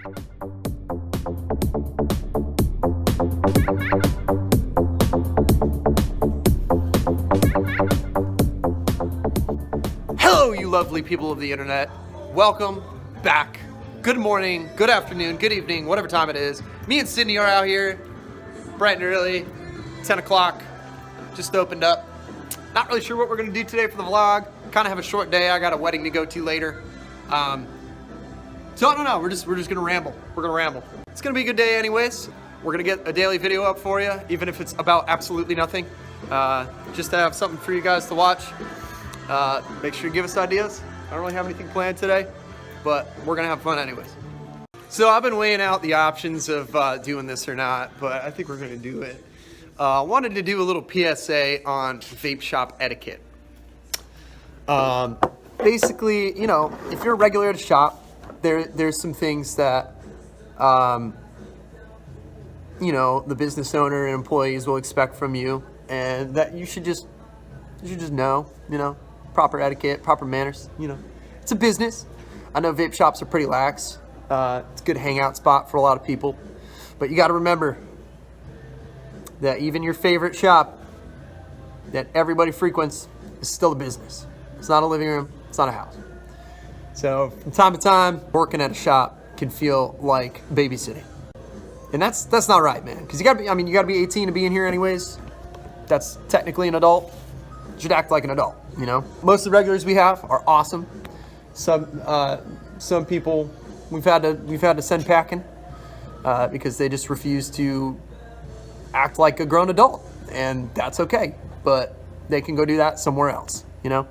Hello, you lovely people of the internet. Welcome back. Good morning, good afternoon, good evening, whatever time it is. Me and Sydney are out here, bright and early, 10 o'clock, just opened up. Not really sure what we're gonna do today for the vlog. Kind of have a short day. I got a wedding to go to later. So I don't know, we're just gonna ramble. We're gonna ramble. It's gonna be a good day anyways. We're gonna get a daily video up for you, even if it's about absolutely nothing. Just to have something for you guys to watch. Make sure you give us ideas. I don't really have anything planned today, but we're gonna have fun anyways. So I've been weighing out the options of doing this or not, but I think we're gonna do it. Wanted to do a little PSA on vape shop etiquette. Basically, you know, if you're a regular at a shop, there's some things that, you know, the business owner and employees will expect from you, and that you should just know, you know, proper etiquette, proper manners, you know. It's a business. I know vape shops are pretty lax. It's a good hangout spot for a lot of people, but you got to remember that even your favorite shop that everybody frequents is still a business. It's not a living room, it's not a house. So from time to time, working at a shop can feel like babysitting. And that's not right, man. Because you gotta be 18 to be in here anyways. That's technically an adult. You should act like an adult, you know? Most of the regulars we have are awesome. Some people we've had to send packing because they just refuse to act like a grown adult, and that's okay. But they can go do that somewhere else, you know?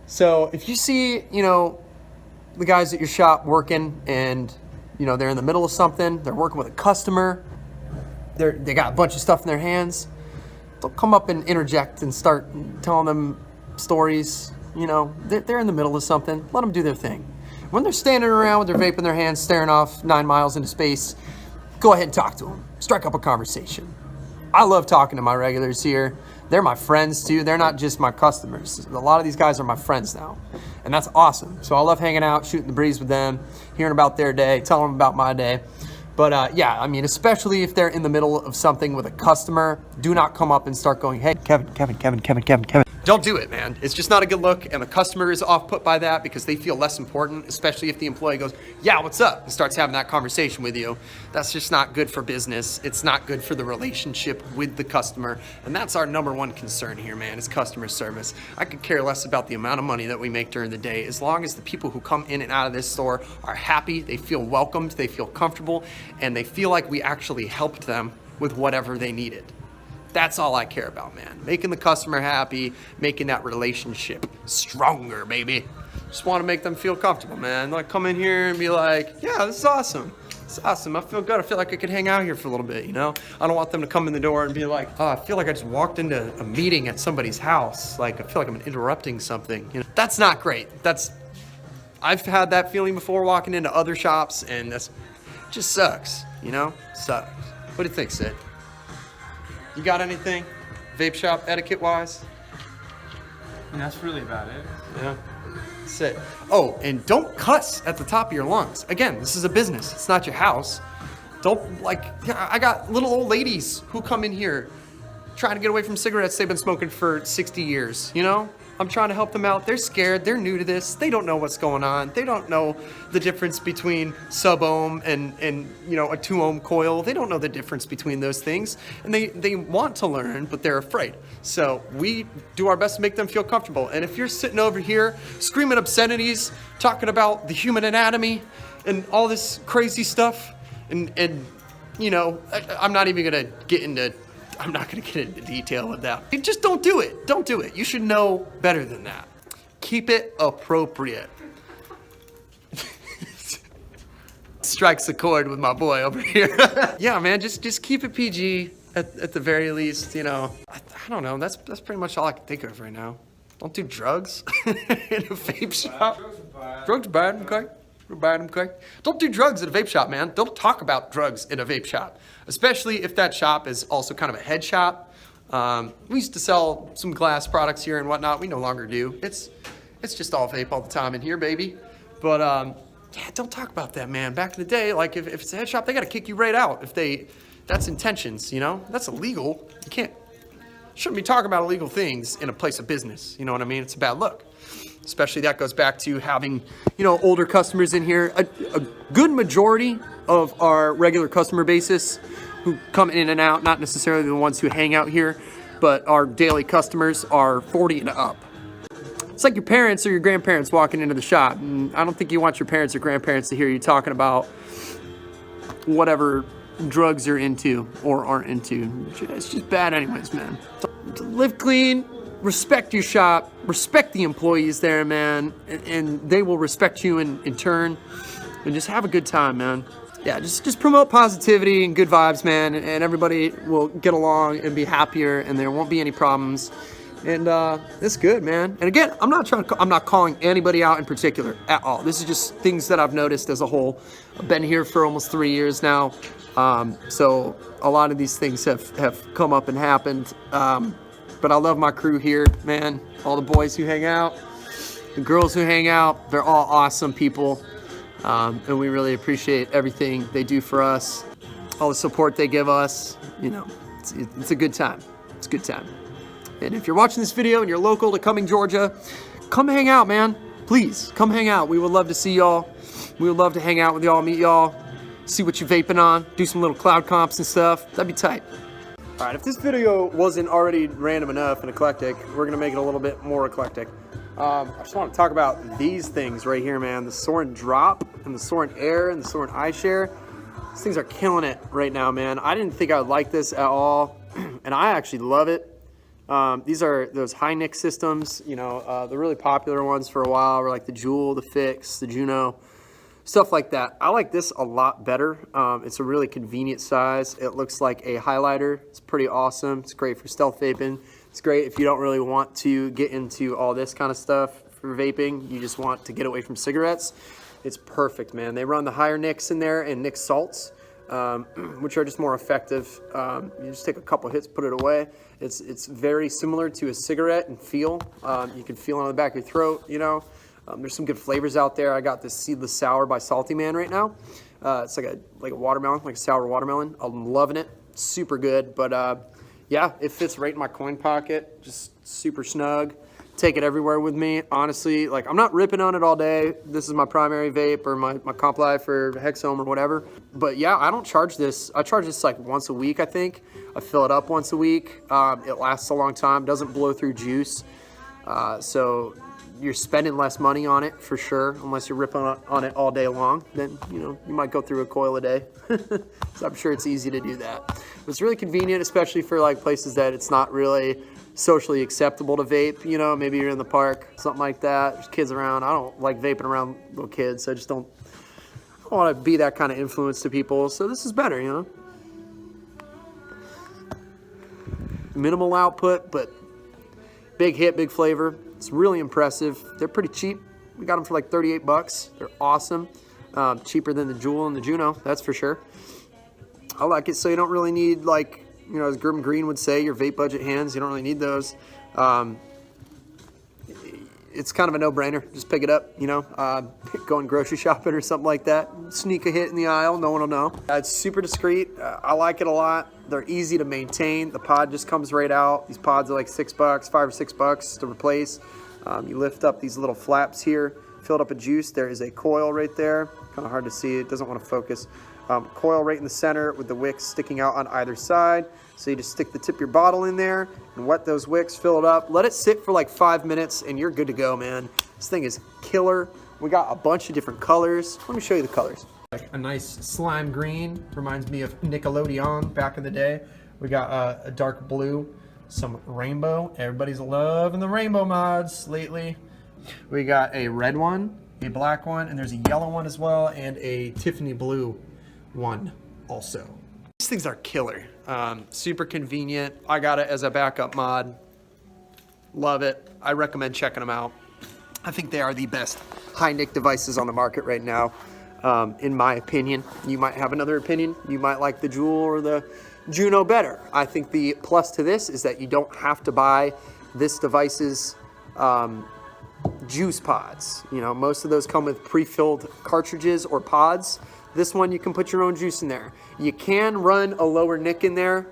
So if you see, you know, the guys at your shop working and, you know, they're in the middle of something, they're working with a customer, they got a bunch of stuff in their hands, don't come up and interject and start telling them stories. You know, they're in the middle of something. Let them do their thing. When they're standing around with their vape in their hands, staring off 9 miles into space, go ahead and talk to them. Strike up a conversation. I love talking to my regulars here. They're my friends too. They're not just my customers. A lot of these guys are my friends now, and that's awesome. So I love hanging out, shooting the breeze with them, hearing about their day, telling them about my day. But yeah, I mean, especially if they're in the middle of something with a customer, do not come up and start going, hey, Kevin. Don't do it, man. It's just not a good look, and the customer is off put by that because they feel less important, especially if the employee goes, yeah, what's up? And starts having that conversation with you. That's just not good for business. It's not good for the relationship with the customer, and that's our number one concern here, man, is customer service. I could care less about the amount of money that we make during the day as long as the people who come in and out of this store are happy, they feel welcomed, they feel comfortable, and they feel like we actually helped them with whatever they needed. That's all I care about, man. Making the customer happy, making that relationship stronger, baby. Just want to make them feel comfortable, man. Like, come in here and be like, yeah, this is awesome. It's awesome. I feel good. I feel like I could hang out here for a little bit, you know? I don't want them to come in the door and be like, oh, I feel like I just walked into a meeting at somebody's house. Like, I feel like I'm interrupting something. You know? That's not great. I've had that feeling before walking into other shops, and that's just sucks, you know? Sucks. What do you think, Sid? You got anything vape shop etiquette wise? And that's really about it. Yeah. That's it. Oh, and don't cuss at the top of your lungs. Again, this is a business. It's not your house. Don't, like, I got little old ladies who come in here trying to get away from cigarettes they've been smoking for 60 years, you know? I'm trying to help them out. They're scared. They're new to this. They don't know what's going on. They don't know the difference between sub-ohm and you know, a 2-ohm coil. They don't know the difference between those things. And they want to learn, but they're afraid. So we do our best to make them feel comfortable. And if you're sitting over here screaming obscenities, talking about the human anatomy and all this crazy stuff, and you know, I'm not going to get into detail with that. Just don't do it. Don't do it. You should know better than that. Keep it appropriate. Strikes a chord with my boy over here. Yeah, man, just keep it PG at the very least, you know. I don't know. That's pretty much all I can think of right now. Don't do drugs in a vape shop. Drugs are bad, okay? Okay. Don't do drugs at a vape shop, man. Don't talk about drugs in a vape shop, especially if that shop is also kind of a head shop. We used to sell some glass products here and whatnot. We no longer do. It's just all vape all the time in here, baby. But Yeah, don't talk about that, man. Back in the day, like if it's a head shop, they gotta kick you right out if that's intentions, you know? That's illegal. You shouldn't be talking about illegal things in a place of business. You know what I mean? It's a bad look. Especially that goes back to having, you know, older customers in here. A good majority of our regular customer basis who come in and out, not necessarily the ones who hang out here, but our daily customers are 40 and up. It's like your parents or your grandparents walking into the shop. And I don't think you want your parents or grandparents to hear you talking about whatever drugs you're into or aren't into. It's just bad anyways, man. So live clean, respect your shop, respect the employees there, man, and they will respect you in turn, and just have a good time, man. Yeah, just promote positivity and good vibes, man, and everybody will get along and be happier, and there won't be any problems. And it's good, man. And again, I'm not calling anybody out in particular at all. This is just things that I've noticed as a whole. I've been here for almost 3 years now, so a lot of these things have come up and happened. But I love my crew here, man. All the boys who hang out, the girls who hang out, they're all awesome people, and we really appreciate everything they do for us, all the support they give us. You know, it's a good time. It's a good time. And if you're watching this video and you're local to Cumming, Georgia, come hang out, man. Please, come hang out. We would love to see y'all. We would love to hang out with y'all, meet y'all, see what you're vaping on, do some little cloud comps and stuff. That'd be tight. All right, if this video wasn't already random enough and eclectic, we're gonna make it a little bit more eclectic. I just want to talk about these things right here, man. The Suorin Drop and the Suorin Air and the Suorin iShare. These things are killing it right now, man. I didn't think I would like this at all, and I actually love it. These are those high nick systems, you know, the really popular ones for a while were like the Jewel, the Fix, the Juno, stuff like that. I like this a lot better. It's a really convenient size. It looks like a highlighter. It's pretty awesome. It's great for stealth vaping. It's great if you don't really want to get into all this kind of stuff for vaping. You just want to get away from cigarettes. It's perfect, man. They run the higher nicks in there and nick salts, which are just more effective. You just take a couple hits, put it away. It's very similar to a cigarette and feel. You can feel it on the back of your throat, you know. There's some good flavors out there. I got this Seedless Sour by Salty Man right now. It's like a watermelon, like a sour watermelon. I'm loving it. Super good. But yeah, it fits right in my coin pocket. Just super snug. Take it everywhere with me. Honestly, like I'm not ripping on it all day. This is my primary vape or my comp life or Hexome or whatever. But yeah, I don't charge this. I charge this like once a week, I think. I fill it up once a week. It lasts a long time. Doesn't blow through juice. So you're spending less money on it for sure, unless you're ripping on it all day long. Then, you know, you might go through a coil a day. So I'm sure it's easy to do that. But it's really convenient, especially for like places that it's not really socially acceptable to vape. You know, maybe you're in the park, something like that. There's kids around. I don't like vaping around little kids. So I just don't want to be that kind of influence to people. So this is better, you know. Minimal output, but big hit, big flavor. It's really impressive. They're pretty cheap. We got them for like 38 bucks. They're awesome. Cheaper than the Jewel and the Juno, that's for sure. I like it so you don't really need, like, you know, as Grim Green would say, your vape budget hands. You don't really need those. It's kind of a no-brainer. Just pick it up, you know, going grocery shopping or something like that. Sneak a hit in the aisle, no one will know. It's super discreet. I like it a lot. They're easy to maintain. The pod just comes right out. These pods are like $6, $5 or $6 to replace. You lift up these little flaps here, filled up a juice. There is a coil right there. Kind of hard to see. It doesn't want to focus. Coil right in the center with the wicks sticking out on either side. So you just stick the tip of your bottle in there and wet those wicks, fill it up. Let it sit for like 5 minutes and you're good to go, man. This thing is killer. We got a bunch of different colors. Let me show you the colors. Like a nice slime green, reminds me of Nickelodeon back in the day. We got a dark blue, some rainbow. Everybody's loving the rainbow mods lately. We got a red one, a black one, and there's a yellow one as well, and a Tiffany blue one also. These things are killer. Super convenient. I got it as a backup mod. Love it. I recommend checking them out. I think they are the best high nick devices on the market right now. In my opinion. You might have another opinion. You might like the Jewel or the Juno better. I think the plus to this is that you don't have to buy this device's juice pods. You know, most of those come with pre-filled cartridges or pods. This one, you can put your own juice in there. You can run a lower nick in there.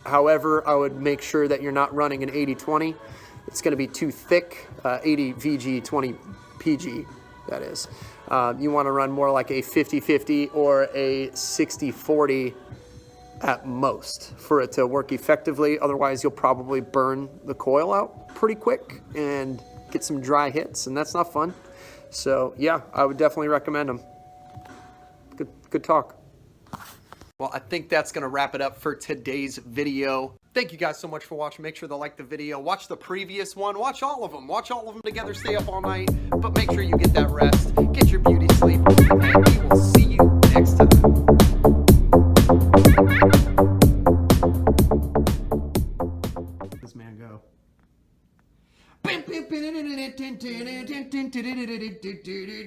However, I would make sure that you're not running an 80-20. It's going to be too thick, 80 VG, 20 PG, that is. You want to run more like a 50-50 or a 60-40 at most for it to work effectively. Otherwise, you'll probably burn the coil out pretty quick and get some dry hits, and that's not fun. So yeah, I would definitely recommend them. Good talk. Well, I think that's going to wrap it up for today's video. Thank you guys so much for watching. Make sure to like the video. Watch the previous one. Watch all of them. Watch all of them together. Stay up all night. But make sure you get that rest. Get your beauty